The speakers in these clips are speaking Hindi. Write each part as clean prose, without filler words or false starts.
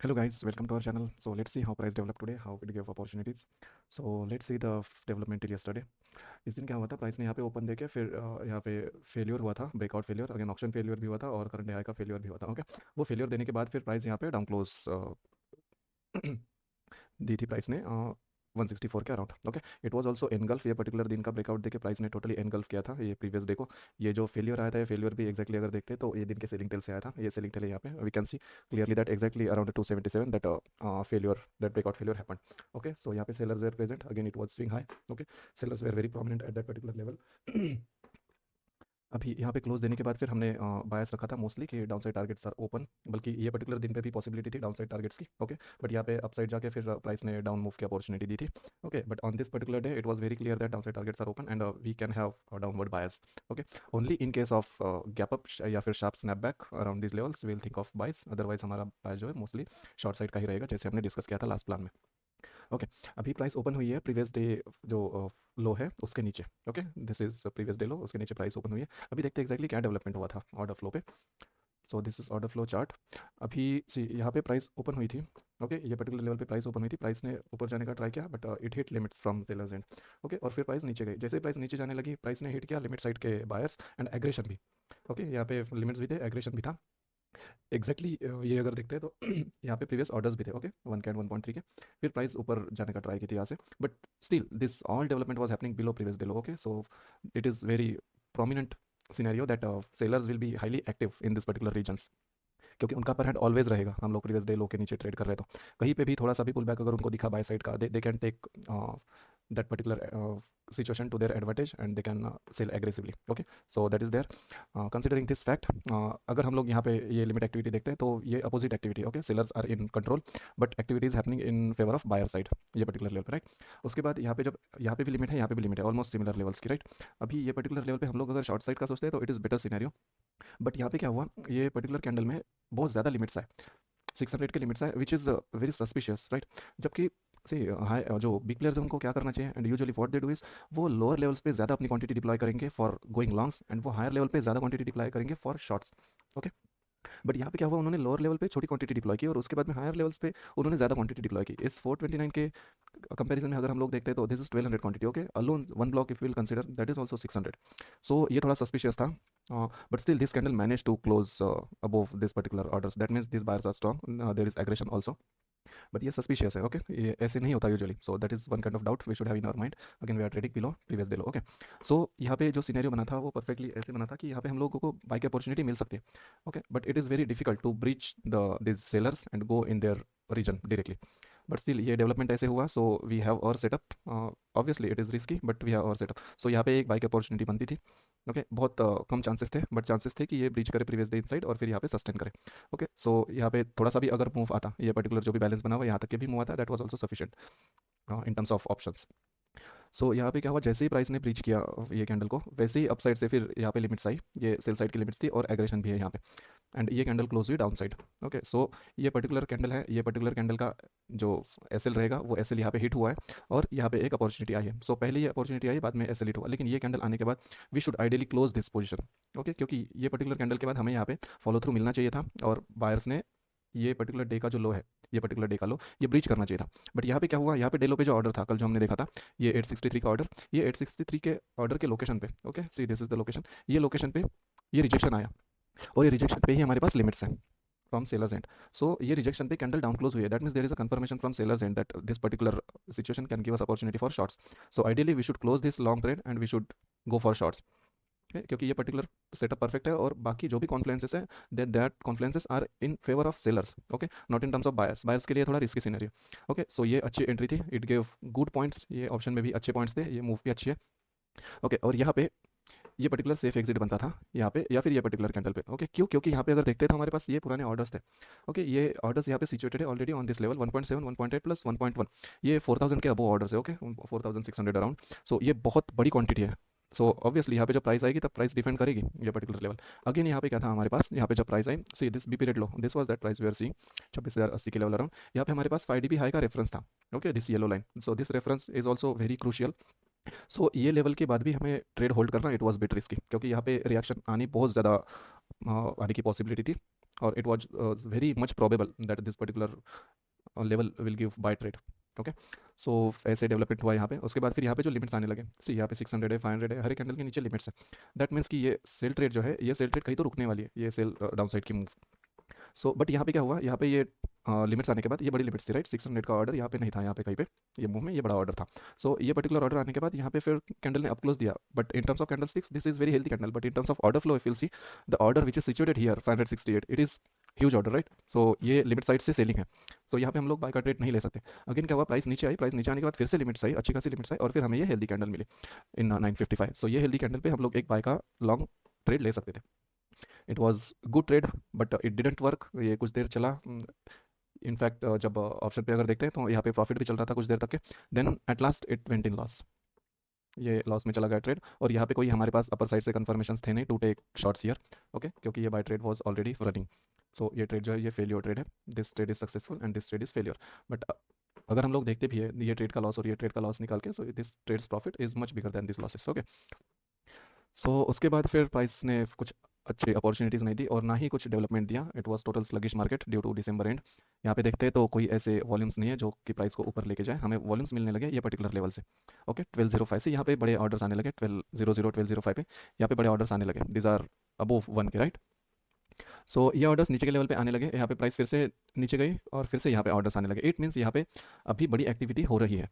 Hello guys, welcome to our channel. So let's see how price developed today, how it gave opportunities. So let's see the development till yesterday. इस दिन क्या हुआ था, प्राइस ने यहाँ पे ओपन देके फिर यहाँ पे फेलियर हुआ था, breakout failure, again option failure भी हुआ था और करंट हाई का फेलियर भी हुआ था। ओके, वो फेलियर देने के बाद फिर प्राइस यहाँ पे डाउन क्लोज दी थी प्राइस ने 164 के around. Okay, it was also engulf, ये पर्टिकुलर दिन का ब्रेकआउट देके प्राइस ने टोटली एनगल्फ किया था ये प्रीवियस डे को। ये जो फेलियर आया था, ये फेलियर भी एक्जैक्टली अगर देखते तो ये दिन के सेलिंग टेल से आया था। ये सेलिंग टेल है, यहाँ पे we can see clearly that exactly around 277 that failure, that breakout failure happened. Okay, so यहाँ पे sellers were present, again it was swing high. Okay, sellers were very prominent at that particular level. अभी यहाँ पे क्लोज देने के बाद फिर हमने बायस रखा था मोस्टली कि down side targets are open, बल्कि ये पर्टिकुलर दिन पे भी पॉसिबिलिटी थी डाउन साइड टारगेट्स की। ओके, बट यहाँ पे अप साइड जाके फिर प्राइस ने डाउन मूव की अपॉर्चुनिटी दी थी। Okay, but on this particular day it was very clear that down side targets are open and we can have downward buyers. Okay, only in case of gap up या फिर sharp snap back around this levels will think of बाइस, अदरवाइज हमारा बाय जो है मोस्टली शॉर्ट साइड का ही रहेगा, जैसे हमने डिस्कस किया था लास्ट प्लान में। ओके, अभी प्राइस ओपन हुई है प्रीवियस डे जो लो है उसके नीचे। Okay, this is previous day लो, उसके नीचे प्राइस ओपन हुई है। अभी देखते हैं एक्जैक्टली क्या डेवलपमेंट हुआ था ऑर्डर फ्लो पे। So this is order flow chart. अभी सी यहाँ पे प्राइस ओपन हुई थी। ओके, ये पर्टिकुलर लेवल पे प्राइस ओपन हुई थी, प्राइस ने ऊपर जाने का ट्राई किया but it hit limits from sellers and. Okay, और फिर प्राइस नीचे गई, जैसे प्राइस नीचे जाने लगी प्राइस ने हिट किया लिमिट साइड के बायर्स एंड एग्रेशन भी। ओके, यहाँ पे लिमिट्स भी थे, एग्रेशन भी था। एग्जैक्टली ये अगर देखते हैं तो यहाँ पे प्रीवियस ऑर्डर्स भी थे। ओके, 1.1.3 के, फिर प्राइस ऊपर जाने का ट्राई की थी यहाँ से, but still this all development was happening below previous day low. Okay, so it is very prominent scenario that sellers will be highly active in this particular regions, क्योंकि उनका पर हेड ऑलवेज रहेगा। हम लोग प्रीवियस डे लो के नीचे ट्रेड कर रहे हैं तो कहीं पे भी थोड़ा सा भी पुल बैक अगर उनको दिखा बाय साइड का, they can take that particular situation to their advantage and they can sell aggressively. Okay, so that is there. Considering this fact, अगर हम लोग यहाँ पे ये लिमिट एक्टिविटी देखते हैं तो ये opposite activity. Okay, sellers are in control but activity is happening in favour of buyer side, ये पर्टिकुलर लेवल पे, राइट। उसके बाद यहाँ पे जब यहाँ पे भी लिमिट है, यहाँ पे भी लिमिट है, ऑलमोस्ट सिमिलर लेवल्स की, राइट। अभी ये पर्टिकुलर लेवल पे हम लोग अगर शॉर्ट साइड का सोचते हैं तो it is better scenario, but यहाँ पे क्या हुआ, ये पर्टिकुलर कैंडल में बहुत ज़्यादा लिमिट्स है, 600 के लिमिट्स है, which is very suspicious, right. जबकि सी हाई जो बिग प्लेयर्स हैं उनको क्या करना चाहिए, and usually what they do is वो लोअर लेवल्स पे ज़्यादा अपनी क्वांटिटी डिप्लॉय करेंगे फॉर गोइंग लॉन्ग्स एंड वो हायर लेवल पे ज़्यादा क्वांटिटी डिप्लॉय करेंगे फॉर शॉर्ट्स। ओके, बट यहाँ पे क्या हुआ, उन्होंने लोअर लेवल पे छोटी क्वांटिटी डिप्लॉय की और उसके बाद में हायर लेवल्स पे उन्होंने ज़्यादा क्वांटिटी डिप्लॉय की। इस 429 के कंपैरिजन में अगर हम लोग देखते हैं तो this is 1200 quantity. Okay, alone one block if will consider that is also 600। सो ये थोड़ा सस्पिशियस था, but still this candle manage to close above this particular orders, that means this buyers are strong, there is aggression also, but ये सस्पिशियस है। ओके, ये ऐसे नहीं होता usually, so that is one kind of doubt we should have in our mind. Again we are trading below previous day low. Okay, so यहाँ पे जो सिनेरियो बना था वो परफेक्टली ऐसे बना था कि यहाँ पे हम लोगों को बाई की अपॉर्चुनिटी मिल सकती है। Okay, but it is very difficult to breach the this sellers and go in there region directly, but still ये डेवलपमेंट ऐसे हुआ, so we have our setup. Obviously it is risky but we have our setup, so यहाँ पे एक बाई की अपॉर्चुनिटी बनती थी। ओके, बहुत कम चांसेस थे, बट चांसेस थे कि ये ब्रीच करे प्रीवियस डे इनसाइड और फिर यहाँ पे सस्टेन करे। ओके, सो यहाँ पे थोड़ा सा भी अगर मूव आता, ये पर्टिकुलर जो भी बैलेंस बना हुआ यहाँ तक के भी मूव आता, that was also sufficient in terms of options. So यहाँ पे क्या हुआ, जैसे ही प्राइस ने ब्रीच किया ये कैंडल को, वैसे ही अपसाइड से फिर यहाँ पे लिमिट्स आई, ये सेल साइड की लिमिट्स थी और एग्रेशन भी है यहाँ पे, एंड ये कैंडल क्लोज हुई डाउन साइड। ओके, सो ये पर्टिकुलर कैंडल है, ये पर्टिकुलर कैंडल का जो एस एल रहेगा वो एस एल यहाँ पे हिट हुआ है और यहाँ पे एक अपॉर्चुनिटी आई है। सो पहले ये अपॉर्चुनिटी आई, बाद में एस एल हिट हुआ, लेकिन ये कैंडल आने के बाद we should ideally close this position. Okay, क्योंकि ये पर्टिकुलर कैंडल के बाद हमें यहाँ पे फॉलो थ्रू मिलना चाहिए था और बायर्स ने ये पर्टिकुलर डे का जो लो है, ये पर्टिकुलर डे का लो ये ब्रीच करना चाहिए था। बट यहाँ पे क्या हुआ, यहाँ पे डे लो पे जो ऑर्डर था कल जो हमने देखा था, ये 863 का ऑर्डर, ये 863 के ऑर्डर के लोकेशन पे, okay see this is the location, ये लोकेशन पे ये रिजेक्शन आया और ये रिजेक्शन पे ही हमारे पास लिमिट्स हैं फ्रॉम सेलर्स एंड। सो ये रिजेक्शन पे कैंडल डाउन क्लोज हुई है, that means there is a confirmation from sellers end that this particular situation can give us opportunity for shorts. So ideally we should close this long trade and we should go for shorts, क्योंकि ये पर्टिकुलर सेटअप परफेक्ट है और बाकी जो भी कॉन्फ्लुएंसेस है that confluences are in favour of sellers. Okay, not in terms of buyers, buyers के लिए थोड़ा रिस्की सिनेरियो। ओके, सो ये अच्छी एंट्री थी, इट गेव गुड पॉइंट्स, ये ऑप्शन में भी अच्छे पॉइंट्स थे, ये मूव भी अच्छी है। ओके, और यहाँ पे ये पर्टिकुलर सेफ एग्जिट बनता था यहाँ पे या फिर ये पर्टिकुलर कैंडल पे। ओके, क्यों, क्योंकि यहाँ पे अगर देखते हैं तो हमारे पास ये पुराने ऑर्डर्स थे। ओके, ये ऑर्डर्स यहाँ पे सिचुएटेड है already on this level 1.7 1.8 plus 1.1, ये 4000 के अबो ऑर्डर्स है। ओके, 4600 अराउंड, सो ये बहुत बड़ी क्वांटिटी है। सो ऑब्वियसली यहाँ पे जब प्राइस आएगी तब प्राइस डिफेंड करेगी ये पर्टिकुलर लेवल। अगेन यहाँ पे क्या था हमारे पास, यहाँ पे जब प्राइस आई, see this B period low, this was that price we are seeing 26,080 के लेवल अराउंड, यहाँ पे हमारे पास 5 DB हाई का रेफरेंस था। Okay, this yellow line, so this reference is also very crucial. So ये लेवल के बाद भी हमें ट्रेड होल्ड करना इट वाज बिट रिस्की, क्योंकि यहाँ पे रिएक्शन आनी बहुत ज़्यादा आने की पॉसिबिलिटी थी। और it was very much probable that this particular level will give buy trade. Okay, so ऐसे डेवलपमेंट हुआ यहाँ पे। उसके बाद फिर यहाँ पे जो लिमिट्स आने लगे, सी यहाँ पे 600 है, 500 है, हर एक कैंडल के नीचे लिमिट्स है। दैट मीन्स कि ये सेल ट्रेड जो है, ये सेल ट्रेड कहीं तो रुकने वाली है, ये सेल डाउन साइड की मूव। सो बट यहाँ पे क्या हुआ, यहाँ पे ये लिमिट्स आने के बाद, ये बड़ी लिमिट्स थी राइट, 600 का ऑर्डर यहाँ पे नहीं था, यहाँ पे कहीं पे ये मूव में ये बड़ा ऑर्डर था। सो ये पर्टिकुलर ऑर्डर आने के बाद यहाँ पे फिर कैंडल ने अप क्लोज दिया, but in terms of candle sticks this is very healthy candle, but in terms of order flow if you see the order which is situated here 568, it is huge order right. So ये लिमिट साइड से सेलिंग है, तो यहाँ पे हम लोग बाय का ट्रेड नहीं ले सकते। अगेन क्या हुआ, प्राइस नीचे आई, प्राइस नीचे आने के बाद फिर से लिमिट्स आई, अच्छी खासी लिमिट्स आई, और फिर हमें ये हेल्दी कैंडल मिली इन 955। सो ये हेल्दी कैंडल पे हम लोग एक बाय का लॉन्ग ट्रेड ले सकते थे। It was good trade but it didn't work, ये कुछ देर चला। इनफैक्ट जब ऑप्शन पे अगर देखते हैं तो यहाँ पे प्रॉफिट भी चल रहा था कुछ देर तक के, then at last it went in loss, ये लॉस में चला गया ट्रेड। और यहाँ पे कोई हमारे पास अपर साइड से कन्फर्मेशन थे नहीं to take shorts here, okay, क्योंकि ये buy trade was already running. So ये ट्रेड जो है ये फेलियर ट्रेड है, this trade is successful and this trade is failure. But अगर हम लोग देखते भी है ये ट्रेड का लॉस और ये ट्रेड का लॉस निकाल के, so this trades profit is much bigger than this losses. Okay, so उसके बाद फिर प्राइस ने कुछ अच्छी अपॉर्चुनिटीज़ नहीं दी और ना ही कुछ डेवलपमेंट दिया। It was total sluggish market due to December end. यहाँ पे देखते हैं तो कोई ऐसे वॉल्यूम्स नहीं है जो कि प्राइस को ऊपर लेके जाए, हमें वॉल्यूम्स मिलने लगे ये पर्टिकुलर लेवल से। ओके, 1205 से यहाँ पे बड़े ऑर्डर्स आने लगे, 1200 1205 पे यहाँ पे बड़े ऑर्डर्स आने लगे, दिज आर अबोव 1 के राइट। सो ये ऑर्डर्स नीचे के लेवल पे आने लगे, यहाँ पे प्राइस फिर से नीचे गई और फिर से यहाँ पे ऑर्डर्स आने लगे। इट मीन्स यहाँ पे अभी बड़ी एक्टिविटी हो रही है।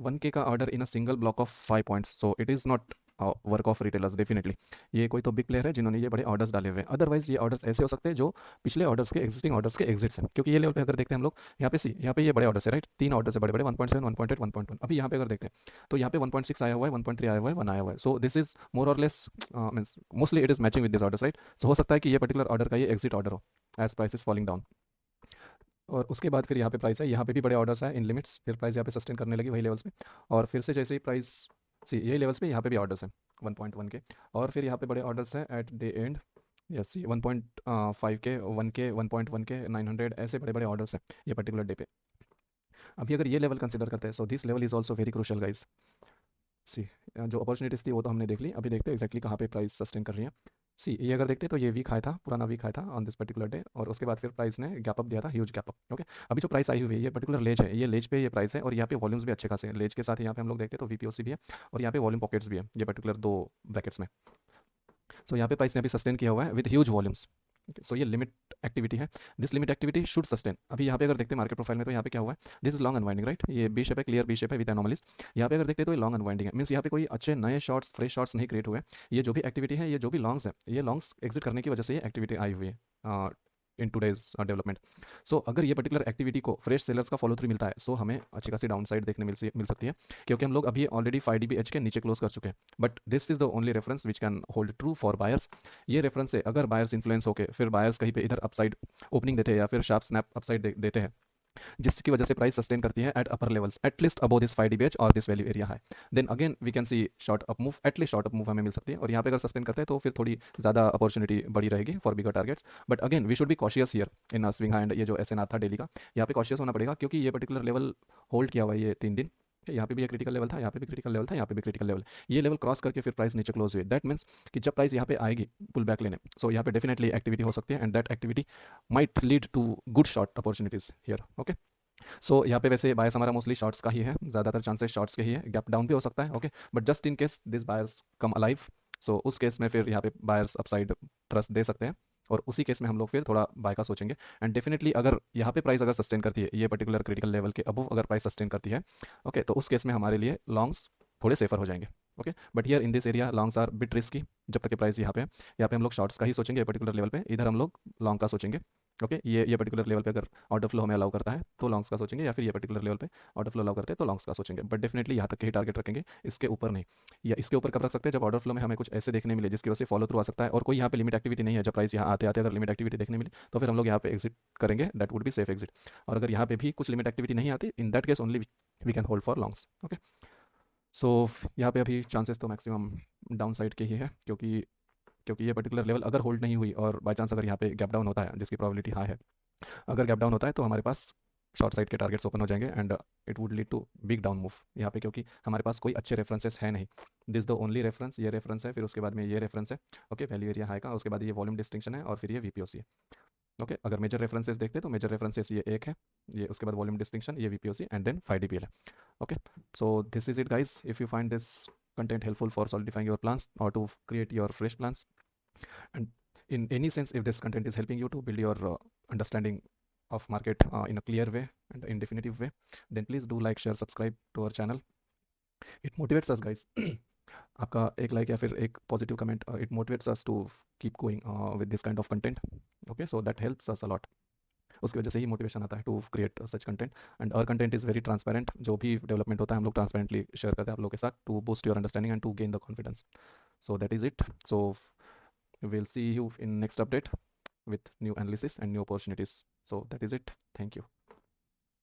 1K का order in a single block of 5 points, so it is not work of retailers definitely. ये कोई तो बिग प्लेयर है जिन्होंने ये बड़े ऑर्डर्स डाले हुए हैं, अदरवाइज ये ऑर्डर्स ऐसे हो सकते हैं जो पिछले ऑर्डर्स के एग्जिस्टिंग ऑर्डर्स के एग्जिट्स हैं। क्योंकि ये लेवल पे अगर देखते हैं हम लोग, यहाँ पे सी यहाँ पे ये बड़े ऑर्डर्स है राइट, 3 ऑर्डर्स है बड़े बड़े, 1.7 1.8 1.1। अभी यहाँ पे अगर देखते हैं तो यहाँ पे 1.6 आया हुआ है, 1.3 आया हुआ है, 1 आया हुआ है। So this is more or less means mostly it is matching with this orders right. So हो सकता है कि ये पर्टिकुलर ऑर्डर का ये एग्जिट ऑर्डर हो as price is falling down. और उसके बाद फिर यहाँ पे प्राइस है, यहाँ पे भी बड़े ऑर्डर्स हैं इन लिमिट्स, फिर प्राइस यहाँ पे सस्टेन करने लगी वही लेवल्स पे। और फिर से जैसे ही प्राइस सी यही लेवल्स पे यहाँ पे भी ऑर्डर्स हैं 1.1 के, और फिर यहाँ पे बड़े ऑर्डर्स हैं एट डे एंड, यस सी 1.5 के, 1 के, 1.1 के, 900, ऐसे बड़े बड़े ऑर्डर्स हैं ये पर्टिकुलर डे पे। अभी अगर ये लेवल कंसिडर करते हैं, so this level is also very crucial guys. See जो अपॉर्चुनिटीज़ थी वो तो हमने देख ली, अभी देखते हैं एक्जैक्टली कहाँ पे प्राइस सस्टेन कर रही है। सी ये अगर देखते हैं तो ये वीक हाई था, पुराना वीक हाई था ऑन दिस पर्टिकुलर डे, और उसके बाद फिर प्राइस ने गैप अप दिया था, ह्यूज गैप अप। ओके, अभी जो प्राइस आई हुई है ये पर्टिकुलर लेज है, ये लेज पे ये प्राइस है, और यहाँ पे वॉल्यूम्स भी अच्छे खासे हैं लेज के साथ। यहाँ पे हम लोग देखते हैं तो वीपीओसी भी है और यहाँ पे वॉल्यूम पॉकेट्स भी है ये पर्टिकुलर दो ब्रैकेट्स में। सो यहाँ पे प्राइस ने अभी सस्टेन किया हुआ है विद ह्यूज वॉल्यूम्स। सो ये लिमिट एक्टिविटी है, this limit activity should sustain. अभी यहाँ पे अगर देखते हैं मार्केट प्रोफाइल में तो यहाँ पे क्या हुआ है, this is long unwinding right, ये बी शेप है, क्लियर बी शेप है विद एनोमलीज। यहाँ पे अगर देखते हैं तो ये लॉन्ग अनवाइंडिंग है, मीन्स यहाँ पे कोई अच्छे नए शॉर्ट्स फ्रेश शॉर्ट्स नहीं क्रिएट हुए। ये जो भी एक्टिविटी है, ये जो भी लॉन्ग्स है, ये लॉन्ग्स एग्जिट करने की वजह से ये एक्टिविटी आई हुई है इन टूडेज डेवलपमेंट। सो अगर ये पर्टिकुलर एक्टिविटी को फ्रेश सेलर्स का फॉलो थ्रू मिलता है, सो हमें अच्छी खासी डाउन साइड देखने मिल सकती है, क्योंकि हम लोग अभी ऑलरेडी 5 dB एच के नीचे क्लोज कर चुके हैं। But this is the only reference which can hold true for buyers. ये रेफरेंस से अगर बायर्स इन्फ्लुएंस होकर फिर बायर्स कहीं पे इधर अपसाइड ओपनिंग देते हैं या फिर शार्प स्नैप अपसाइड देते हैं, जिसकी वजह से प्राइस सस्टेन करती है at upper levels at least above this 5 dB और this value area high, then again we can see short up move, at least short up move हमें मिल सकती है। और यहाँ पे अगर सस्टेन करते हैं तो फिर थोड़ी ज़्यादा अपॉर्चुनिटी बड़ी रहेगी for bigger targets. But again we should be cautious here in swing high end. ये जो SNR था डेली का, यहाँ पे कॉशियस होना पड़ेगा, क्योंकि ये पर्टिकुलर लेवल होल्ड किया हुआ है ये 3 दिन। यहाँ पे भी एक क्रिटिकल लेवल था, यहाँ पे भी क्रिटिकल लेवल था, यहाँ पे भी क्रिटिकल लेवल, ये लेवल क्रॉस करके फिर प्राइस नीचे क्लोज हुई। दैट मीन्स कि जब प्राइस यहाँ पे आएगी पुल बैक लेने, सो यहाँ पे डेफिनेटली एक्टिविटी हो सकती है and that activity might lead to good short opportunities here. Okay, so यहाँ पे वैसे बायर्स हमारा मोस्टली शॉर्ट्स का ही है, ज़्यादातर चांसेस शॉर्ट्स के ही है, गैप डाउन भी हो सकता है। Okay, but just in case this buyers come alive, so उस केस में फिर यहाँ पे बायर्स अपसाइड थ्रस्ट दे सकते हैं, और उसी केस में हम लोग फिर थोड़ा बाय का सोचेंगे। एंड डेफिनेटली अगर यहाँ पे प्राइस अगर सस्टेन करती है ये पर्टिकुलर क्रिटिकल लेवल के अबव अगर प्राइस सस्टेन करती है, ओके, तो उस केस में हमारे लिए लॉन्ग्स थोड़े सेफर हो जाएंगे। Okay, but here in this area longs are bit risky, जब तक कि प्राइस यहाँ पे है। यहाँ पे हम लोग शॉर्ट्स का ही सोचेंगे पर्टिकुलर लेवल पे, इधर हम लोग लॉन्ग का सोचेंगे। ओके, ये पर्टिकुलर लेवल पे अगर ऑर्डर फ्लो हमें अलाउ करता है तो लॉन्ग्स का सोचेंगे, या फिर ये पर्टिकुलर लेवल पे ऑर्डर फ्लो अलाउ करते हैं तो लॉन्ग्स का सोचेंगे। बट डेफिनेटली यहाँ तक के ही टारगेट रखेंगे, इसके ऊपर नहीं। या इसके ऊपर कब रख सकते हैं, जब ऑर्डर फ्लो में हमें कुछ ऐसे देखने मिले जिसकी वजह से फॉलो थ्रू आ सकता है, और कोई यहाँ पे लिमिट एक्टिविटी नहीं है। जब प्राइस यहाँ आते आते अगर लिमिट एक्टिविटी देखने मिली तो फिर हम लोग यहाँ पे एग्जिट करेंगे, that would be safe exit. और अगर यहाँ पे भी कुछ लिमिट एक्टिविटी नहीं आती, in that case only we can hold for longs. Okay, so यहाँ पे अभी चांसेस तो मैक्सिमम डाउन साइड के ही है, क्योंकि ये पर्टिकुलर लेवल अगर होल्ड नहीं हुई और बाई चांस अगर यहाँ पे गैप डाउन होता है, जिसकी प्रोबेबिलिटी हाई है, अगर गैप डाउन होता है तो हमारे पास शॉर्ट साइड के टारगेट्स ओपन हो जाएंगे and it would lead to big down move यहाँ पे, क्योंकि हमारे पास कोई अच्छे रेफरेंसेस है नहीं। दिस द ओनली रेफरेंस, ये रेफरेंस है, फिर उसके बाद में ये रेफरेंस है। ओके, वैल्यू एरिया हाई का, उसके बाद ये वॉल्यूम डिस्टिंक्शन है, और फिर ये वीपीओसी है। ओके अगर मेजर रेफरेंसेस देखते हैं तो मेजर रेफरेंसेस ये एक है, ये उसके बाद वॉल्यूम डिस्टिंक्शन, ये वीपीओसी एंड देन 5 dBl है। Okay so this is it guys, if you find this content helpful for solidifying your plans or to create your fresh plans, and in any sense if this content is helping you to build your understanding of market in a clear way and in definitive way, then please do like, share, subscribe to our channel. It motivates us guys. आपका एक लाइक या फिर एक positive comment, it motivates us to keep going with this kind of content. Okay so that helps us a lot, उसकी वजह से ही मोटिवेशन आता है to create such content. And our content is very transparent, जो भी डेवलपमेंट होता है हम लोग ट्रांसपेरेंटली शेयर करते हैं आप लोगों के साथ to boost your understanding and to gain the confidence. So that is it. So we'll see you in next update with new analysis and new opportunities. So that is it. Thank you.